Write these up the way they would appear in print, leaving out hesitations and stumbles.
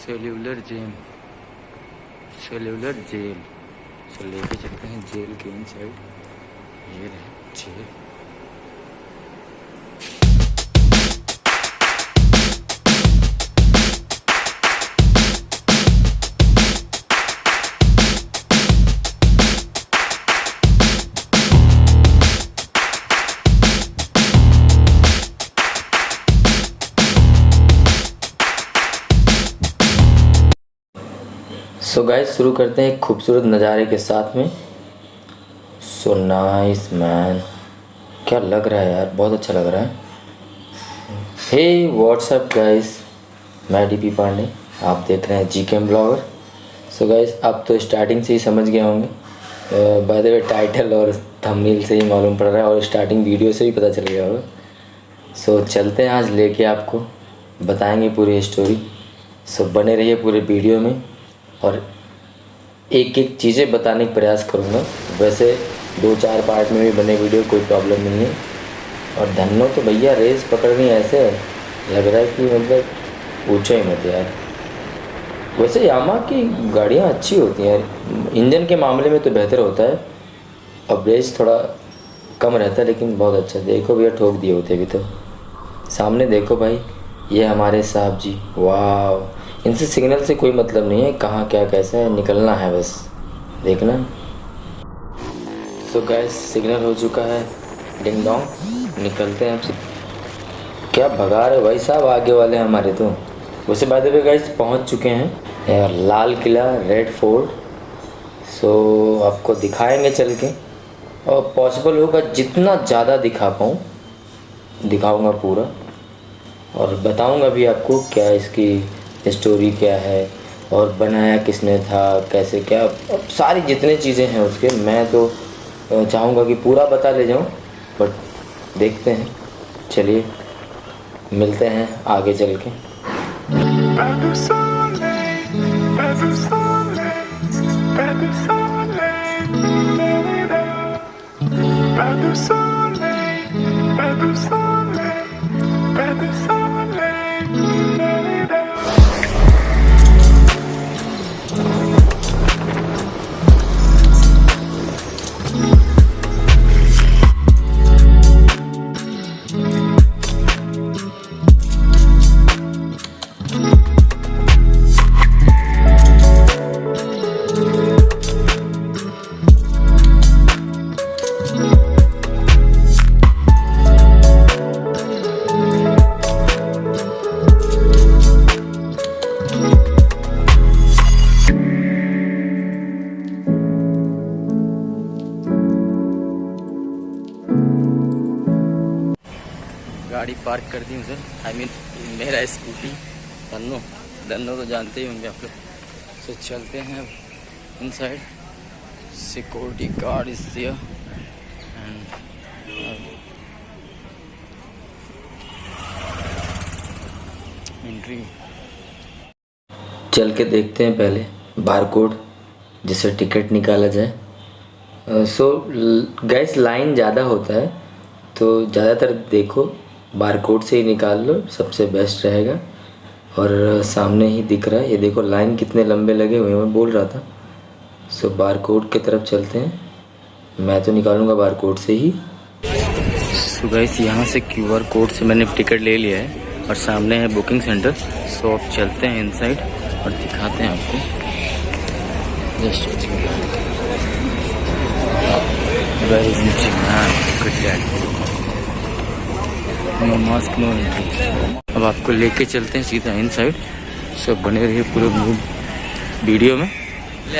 Cellular jail, cellular jail. तो लेके चलते हैं जेल के इन साइड। ये रहे जेल। सो गाइस शुरू करते हैं एक खूबसूरत नज़ारे के साथ में। सो नाइस मैन, क्या लग रहा है यार, बहुत अच्छा लग रहा है। हे व्हाट्सअप गाइस, मैं डीपी पांडे, आप देख रहे हैं जीकेएम ब्लॉगर। सो गाइस आप तो स्टार्टिंग से ही समझ गए होंगे, बाय द वे टाइटल और थंबनेल से ही मालूम पड़ रहा है और स्टार्टिंग वीडियो से ही पता चल गया होगा। सो चलते हैं आज लेके आपको, बताएंगे पूरी स्टोरी। सो बने रहिए पूरे वीडियो में और एक एक चीज़ें बताने का प्रयास करूँगा। वैसे 2-4 पार्ट में भी बने वीडियो, कोई प्रॉब्लम नहीं है। और धन्नो तो भैया रेस पकड़नी ऐसे लग रहा है कि मतलब पूछो ही मत यार। वैसे यामा की गाड़ियाँ अच्छी होती हैं, इंजन के मामले में तो बेहतर होता है, अवरेज थोड़ा कम रहता है लेकिन बहुत अच्छा। देखो भैया ठोक दिए होते अभी तो। सामने देखो भाई, ये हमारे साहब जी, वाह। इनसे सिग्नल से कोई मतलब नहीं है, कहाँ क्या कैसा है, निकलना है बस, देखना। सो गैस सिग्नल हो चुका है, डिंग डोंग, निकलते हैं आपसे। क्या भगा रहे भाई साहब, आगे वाले हमारे तो। वैसे बाय द वे गाइस पहुँच चुके हैं यार, लाल किला, रेड फोर्ट। सो आपको दिखाएंगे चल के, और पॉसिबल होगा जितना ज़्यादा दिखा पाऊँ दिखाऊंगा पूरा, और बताऊंगा भी आपको क्या इसकी स्टोरी क्या है और बनाया किसने था, कैसे क्या, अब सारी जितनी चीज़ें हैं उसके। मैं तो चाहूँगा कि पूरा बता ले जाऊँ, बट देखते हैं, चलिए मिलते हैं आगे चल के। गाड़ी पार्क कर दी उधर, आई मीन मेरा स्कूटी। धन्नो तो जानते ही होंगे आप लोग। तो चलते हैं inside, security guard is there and entry. चल के देखते हैं पहले बारकोड जिससे टिकट निकाला जाए। सो गैस लाइन ज़्यादा होता है तो ज़्यादातर देखो बारकोड से ही निकाल लो, सबसे बेस्ट रहेगा। और सामने ही दिख रहा है, ये देखो लाइन कितने लंबे लगे हुए हैं, मैं बोल रहा था। सो बारकोड की तरफ चलते हैं, मैं तो निकालूंगा बारकोड से ही। सो गाइस यहाँ से QR कोड से मैंने टिकट ले लिया है और सामने है बुकिंग सेंटर। सो अब चलते हैं इनसाइड और दिखाते हैं आपको। Just no mask no entry. अब आपको लेके चलते हैं सीधा इनसाइड। सो बने रहिए पूरे वीडियो में।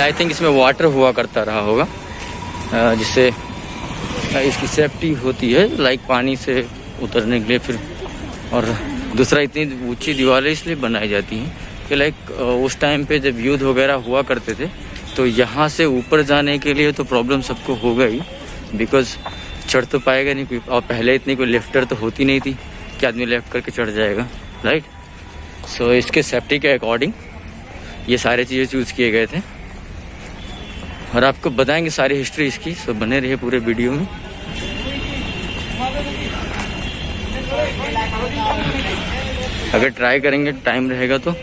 आई थिंक इसमें वाटर हुआ करता रहा होगा, जिससे इसकी सेफ्टी होती है, लाइक पानी से उतरने के लिए। फिर और दूसरा, इतनी ऊंची दीवारें इसलिए बनाई जाती हैं कि लाइक उस टाइम पे जब युद्ध वगैरह हुआ करते थे तो यहाँ से ऊपर जाने के लिए तो प्रॉब्लम सबको होगा ही, बिकॉज चढ़ तो पाएगा नहीं कोई। और पहले इतनी कोई लिफ्टर तो होती नहीं थी कि आदमी लिफ्ट करके चढ़ जाएगा, राइट। सो इसके सेफ्टी के अकॉर्डिंग ये सारे चीज़ें चूज़ किए गए थे और आपको बताएंगे सारी हिस्ट्री इसकी। सो बने रहिए पूरे वीडियो में। अगर ट्राई करेंगे टाइम रहेगा तो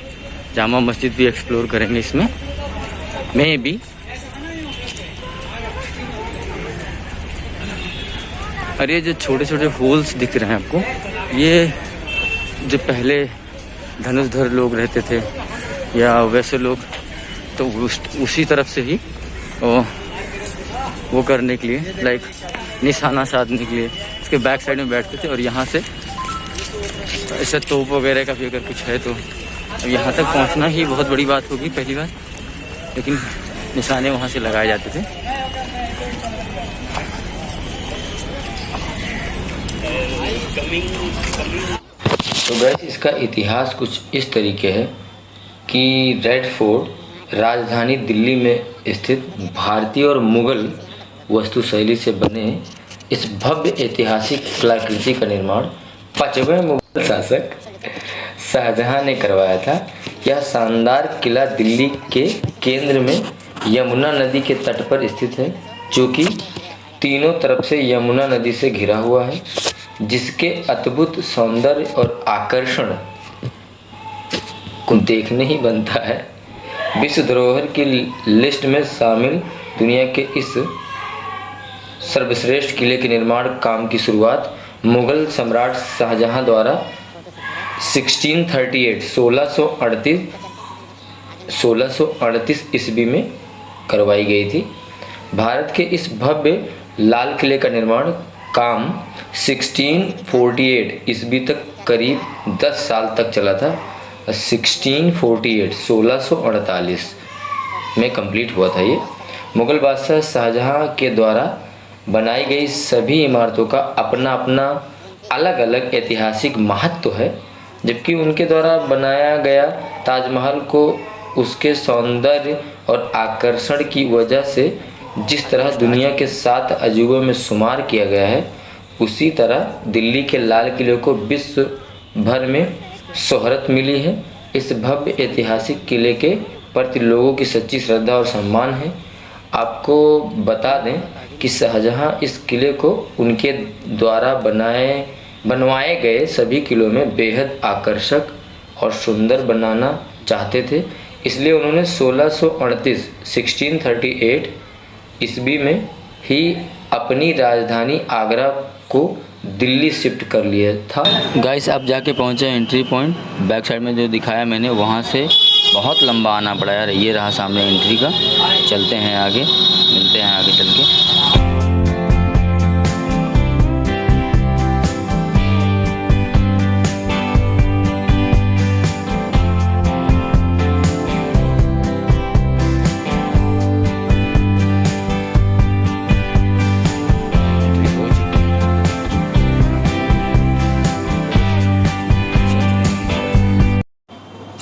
जामा मस्जिद भी एक्सप्लोर करेंगे इसमें में भी। और ये जो छोटे छोटे होल्स दिख रहे हैं आपको, ये जो पहले धनुषधर लोग रहते थे या वैसे लोग, तो उसी तरफ से ही वो करने के लिए, लाइक निशाना साधने के लिए उसके बैक साइड में बैठते थे। और यहाँ से ऐसे तोप वगैरह का भी अगर कुछ है तो अब यहाँ तक पहुँचना ही बहुत बड़ी बात होगी पहली बार, लेकिन निशाने वहाँ से लगाए जाते थे। तो गैस इसका इतिहास कुछ इस तरीके है कि रेड फोर्ट राजधानी दिल्ली में स्थित भारतीय और मुगल वास्तुशैली से बने इस भव्य ऐतिहासिक कलाकृति का निर्माण 5वें मुगल शासक शाहजहां ने करवाया था। यह शानदार किला दिल्ली के केंद्र में यमुना नदी के तट पर स्थित है, जो कि तीनों तरफ से यमुना नदी से घिरा हुआ है, जिसके अद्भुत सौंदर्य और आकर्षण को देखने ही बनता है। विश्व धरोहर की लिस्ट में शामिल दुनिया के इस सर्वश्रेष्ठ किले के निर्माण काम की शुरुआत मुगल सम्राट शाहजहां द्वारा 1638 ईस्वी में करवाई गई थी। भारत के इस भव्य लाल किले का निर्माण काम 1648 ईस्वी तक करीब 10 साल तक चला था। 1648 में कंप्लीट हुआ था ये। मुगल बादशाह शाहजहां के द्वारा बनाई गई सभी इमारतों का अपना अपना अलग अलग ऐतिहासिक महत्व है, जबकि उनके द्वारा बनाया गया ताजमहल को उसके सौंदर्य और आकर्षण की वजह से जिस तरह दुनिया के 7 अजूबों में शुमार किया गया है, उसी तरह दिल्ली के लाल किले को विश्व भर में शोहरत मिली है। इस भव्य ऐतिहासिक किले के प्रति लोगों की सच्ची श्रद्धा और सम्मान है। आपको बता दें कि शाहजहां इस किले को उनके द्वारा बनवाए गए सभी किलों में बेहद आकर्षक और सुंदर बनाना चाहते थे, इसलिए उन्होंने 1638 ईस्वी में ही अपनी राजधानी आगरा को दिल्ली शिफ्ट कर लिया था। गाइस आप जाके पहुंचे एंट्री पॉइंट, बैक साइड में जो दिखाया मैंने, वहां से बहुत लंबा आना पड़ा यार। ये रहा सामने एंट्री का। चलते हैं आगे, मिलते हैं आगे चल के।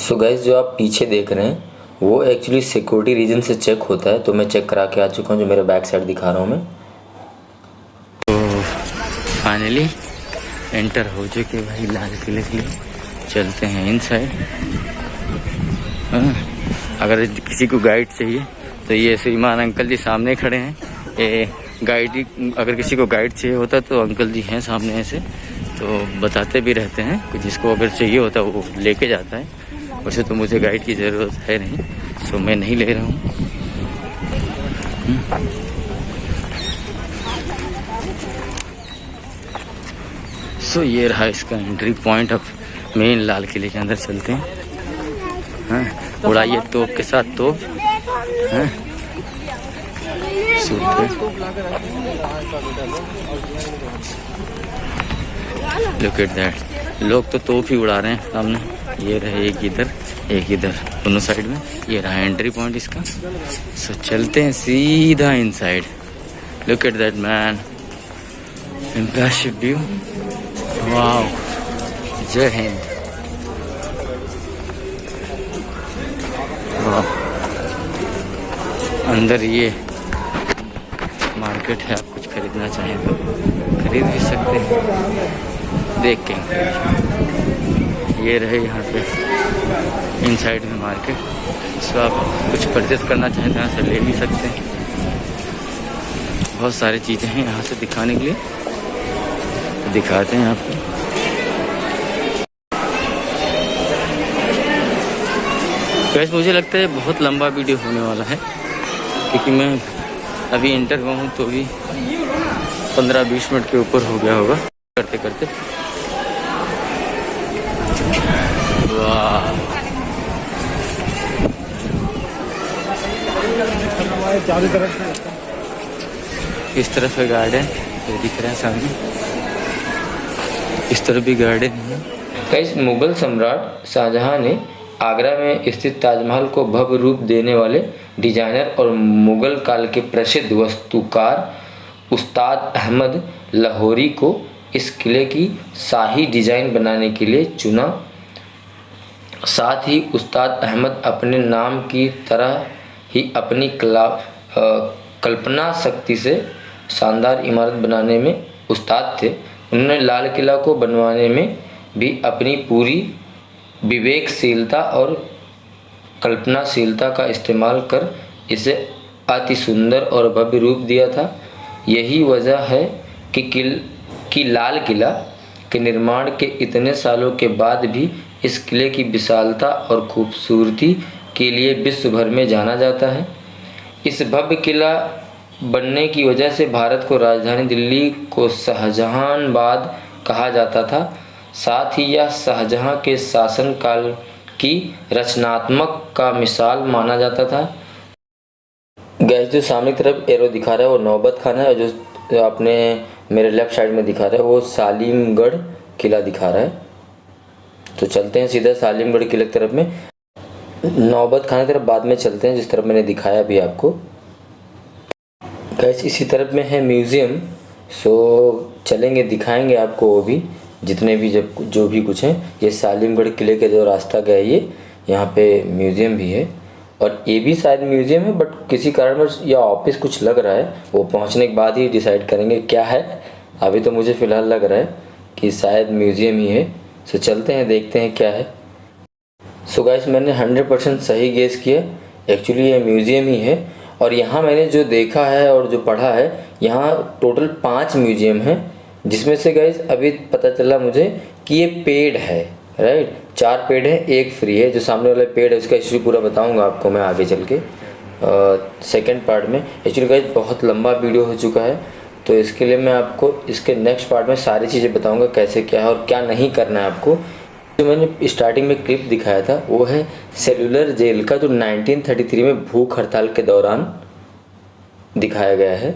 सो गाइस जो आप पीछे देख रहे हैं वो एक्चुअली सिक्योरिटी रीजन से चेक होता है, तो मैं चेक करा के आ चुका हूँ, जो मेरे बैक साइड दिखा रहा हूँ मैं। तो फाइनली एंटर हो चुके भाई लाल किले के लिए। चलते हैं इनसाइड। अगर किसी को गाइड चाहिए तो ये श्रीमान अंकल जी सामने खड़े हैं। ये गाइड, अगर किसी को गाइड चाहिए होता तो अंकल जी हैं सामने ऐसे, तो बताते भी रहते हैं। कुछ जिसको अगर चाहिए होता वो लेके जाता है। वैसे तो मुझे गाइड की ज़रूरत है नहीं, सो मैं नहीं ले रहा हूँ। सो ये रहा इसका एंट्री पॉइंट। अब मेन लाल किले के अंदर चलते हैं। हाँ, उड़ाइए तोप के साथ तोप। हाँ, लुक एट दैट, लोग तो तोप ही उड़ा रहे हैं सामने। ये रहे एक इधर एक इधर, दोनों साइड में। ये रहा एंट्री पॉइंट इसका। सो चलते हैं सीधा inside. Look at that man, impressive view. Wow, जय हिंद। अंदर ये मार्केट है, आप कुछ खरीदना चाहें तो खरीद भी सकते हैं। देख के ये रहे यहाँ पे इनसाइड में मार्केट। सो आप कुछ परचेस करना चाहें तो यहाँ से ले भी सकते हैं। बहुत सारी चीज़ें हैं यहाँ से दिखाने के लिए, दिखाते हैं आपको। गाइस मुझे लगता है बहुत लंबा वीडियो होने वाला है, क्योंकि मैं अभी इंटर हुआ हूँ तो अभी 15-20 मिनट के ऊपर हो गया होगा करते करते। वाह, इस तरफ है गार्डन, ये दिख रहा है सामने, इस तरफ भी गार्डन है। गाइस मुगल सम्राट शाहजहां ने आगरा में स्थित ताजमहल को भव्य रूप देने वाले डिजाइनर और मुगल काल के प्रसिद्ध वास्तुकार उस्ताद अहमद लाहौरी को इस किले की शाही डिजाइन बनाने के लिए चुना। साथ ही उस्ताद अहमद अपने नाम की तरह ही अपनी कल्पना शक्ति से शानदार इमारत बनाने में उस्ताद थे। उन्होंने लाल किला को बनवाने में भी अपनी पूरी विवेकशीलता और कल्पनाशीलता का इस्तेमाल कर इसे अति सुंदर और भव्य रूप दिया था। यही वजह है कि लाल किला के निर्माण के इतने सालों के बाद भी इस किले की विशालता और खूबसूरती के लिए विश्व भर में जाना जाता है। इस भव्य किला बनने की वजह से भारत को राजधानी दिल्ली को शाहजहानाबाद कहा जाता था। साथ ही यह शाहजहां के शासनकाल की रचनात्मक का मिसाल माना जाता था। गैस जो सामने की तरफ एरो दिखा रहा है वो नौबत खाना है, और जो आपने मेरे लेफ्ट साइड में दिखा रहा है वो सालिमगढ़ किला दिखा रहा है। तो चलते हैं सीधा सालिमगढ़ किले की तरफ में, नौबत खाना की तरफ बाद में चलते हैं, जिस तरफ मैंने दिखाया भी आपको। गैस इसी तरफ में है म्यूज़ियम, सो चलेंगे दिखाएंगे आपको वो भी, जितने भी जो भी कुछ है। ये सालिमगढ़ किले के जो रास्ता गया ये यहाँ पे म्यूज़ियम भी है, और ये भी शायद म्यूज़ियम है, बट किसी कारणवश या ऑफिस कुछ लग रहा है, वो पहुँचने के बाद ही डिसाइड करेंगे क्या है। अभी तो मुझे फ़िलहाल लग रहा है कि शायद म्यूज़ियम ही है। सो चलते हैं देखते हैं क्या है। सो गाइस मैंने 100% सही गेस किया, एक्चुअली ये म्यूज़ियम ही है। और यहाँ मैंने जो देखा है और जो पढ़ा है, यहाँ टोटल 5 म्यूज़ियम हैं, जिसमें से गाइस अभी पता चला मुझे कि ये पेड है, राइट। 4 पेड है, 1 फ्री है। जो सामने वाला पेड है उसका हिस्ट्री पूरा बताऊंगा आपको मैं आगे चल के सेकेंड पार्ट में। एक्चुअली गाइस बहुत लंबा वीडियो हो चुका है, तो इसके लिए मैं आपको इसके नेक्स्ट पार्ट में सारी चीज़ें बताऊंगा, कैसे क्या है और क्या नहीं करना है आपको। जो मैंने स्टार्टिंग में क्लिप दिखाया था वो है सेलुलर जेल का, जो 1933 में भूख हड़ताल के दौरान दिखाया गया है।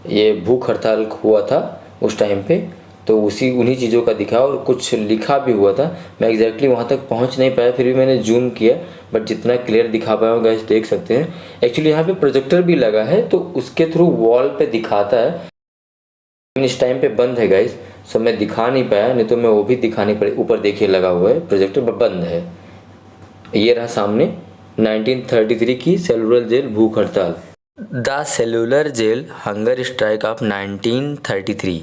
ये भूख हड़ताल हुआ था उस टाइम पे, तो उन्हीं चीज़ों का दिखा और कुछ लिखा भी हुआ था। मैं एग्जैक्टली वहाँ तक पहुँच नहीं पाया, फिर भी मैंने जूम किया, बट जितना क्लियर दिखा पाया गाइस देख सकते हैं। एक्चुअली यहाँ पे प्रोजेक्टर भी लगा है, तो उसके थ्रू वॉल पे दिखाता है। इस टाइम पे बंद है गाइस, सो मैं दिखा नहीं पाया, नहीं तो मैं वो भी दिखाने पड़े। ऊपर देखिए लगा हुआ है प्रोजेक्टर, बंद है। ये रहा सामने 1933 की सेलुलर जेल भूख हड़ताल, the cellular jail hunger strike of 1933।